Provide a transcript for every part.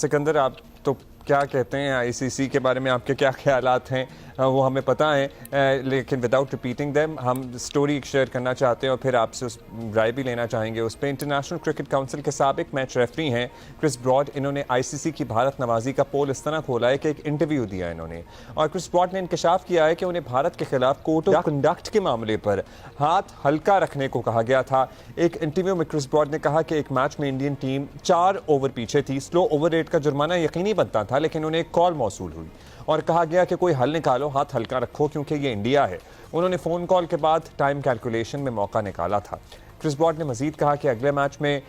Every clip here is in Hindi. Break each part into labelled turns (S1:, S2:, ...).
S1: सिकंदर, आप तो क्या कहते हैं आईसीसी के बारे में, आपके क्या ख्यालात हैं वो हमें पता है, लेकिन विदाउट रिपीटिंग देम हम स्टोरी शेयर करना चाहते हैं और फिर आपसे उस राय भी लेना चाहेंगे उस पर। इंटरनेशनल क्रिकेट काउंसिल के साबिक मैच रेफरी हैं क्रिस ब्रॉड, इन्होंने आईसीसी की भारत नवाजी का पोल इस तरह खोला है कि एक इंटरव्यू दिया इन्होंने, और क्रिस ब्रॉड ने इंकशाफ किया है कि उन्हें भारत के खिलाफ कोड ऑफ कंडक्ट के मामले पर हाथ हल्का रखने को कहा गया था। एक इंटरव्यू में क्रिस ब्रॉड ने कहा कि एक मैच में इंडियन टीम 4 ओवर पीछे थी, स्लो ओवर रेट का जुर्माना यकीनी बनता था, लेकिन उन्हें एक कॉल मौसूल हुई और कहा गया कि कोई हल निकालो, हाथ हल्का रखो क्योंकि ये इंडिया है। उन्होंने फ़ोन कॉल के बाद टाइम कैलकुलेशन में मौका निकाला था। क्रिस ब्रॉड ने मजीद कहा कि अगले मैच में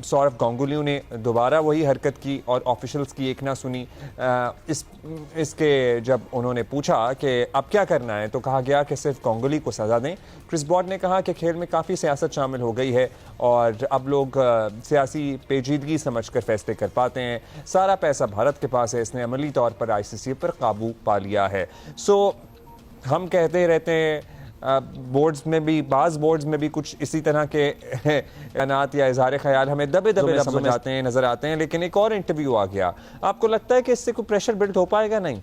S1: सौरव गांगुली ने दोबारा वही हरकत की और ऑफिशियल्स की एक ना सुनी। इसके जब उन्होंने पूछा कि अब क्या करना है तो कहा गया कि सिर्फ गांगुली को सज़ा दें। क्रिस ब्रॉड ने कहा कि खेल में काफ़ी सियासत शामिल हो गई है और अब लोग सियासी पेचीदगी समझकर फैसले कर पाते हैं। सारा पैसा भारत के पास है, इसने अमली तौर पर आईसीसी पर काबू पा लिया है। हम कहते रहते हैं बोर्ड्स में भी, बाज़ बोर्ड्स में भी कुछ इसी तरह के बयानात या इज़हार ख्याल हमें दबे दबे समझ आते हैं, नजर आते हैं, लेकिन एक और इंटरव्यू आ गया। आपको लगता है कि इससे कोई प्रेशर बिल्ड हो पाएगा? नहीं,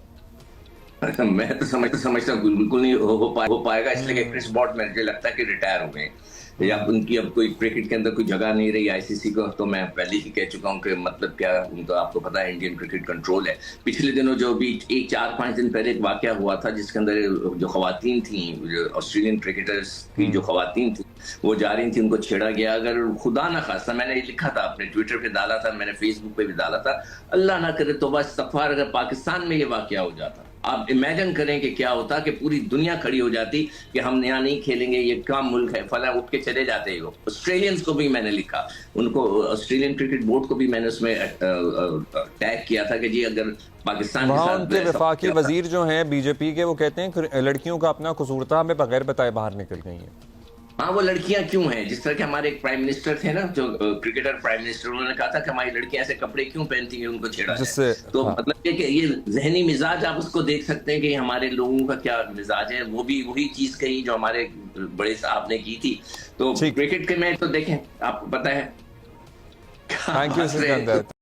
S2: मैं तो समझता हूँ बिल्कुल नहीं हो पाएगा, इसलिए कि क्रिस ब्रॉड मुझे लगता है कि रिटायर हो गए या उनकी अब कोई क्रिकेट के अंदर कोई जगह नहीं रही आईसीसी को। तो मैं पहले ही कह चुका हूँ कि मतलब क्या, उनको आपको पता है इंडियन क्रिकेट कंट्रोल है। पिछले दिनों जो भी 4-5 दिन पहले एक वाकया हुआ था जिसके अंदर जो खवातीन थी, जो ऑस्ट्रेलियन क्रिकेटर्स की जो खवातीन थी वो जा रही थी, उनको छेड़ा गया। अगर खुदा ना खास्ता, मैंने लिखा था अपने ट्विटर पे डाला था, मैंने फेसबुक पे भी डाला था, अल्लाह ना करे तौबा इस्तग़फ़ार, अगर पाकिस्तान में ये वाकया हो जाता, आप इमेजिन करें कि क्या होता कि पूरी दुनिया खड़ी हो जाती कि हम यहाँ नहीं खेलेंगे, ये क्या मुल्क है, फला, उठ के चले जाते हो। ऑस्ट्रेलियंस को भी मैंने लिखा, उनको ऑस्ट्रेलियन क्रिकेट बोर्ड को भी मैंने उसमें टैग किया था कि जी अगर पाकिस्तान के साथ
S1: उनके वफाकी वजीर जो हैं बीजेपी के, वो कहते हैं लड़कियों का अपना कसूर था, हमें बगैर बताए बाहर निकल गई हैं।
S2: हाँ, वो लड़कियां क्यों हैं? जिस तरह के हमारे एक प्राइम मिनिस्टर थे ना, जो क्रिकेटर प्राइम मिनिस्टर, उन्होंने कहा था कि हमारी लड़कियां ऐसे कपड़े क्यों पहनती हैं, उनको छेड़ा जाए। तो
S1: हाँ।
S2: मतलब कि ये जहनी मिजाज आप उसको देख सकते हैं कि हमारे लोगों का क्या मिजाज है। वो भी वही चीज कही जो हमारे बड़े साहब ने की थी। तो क्रिकेट के मैच तो देखें, आपको पता है।
S1: Thank you.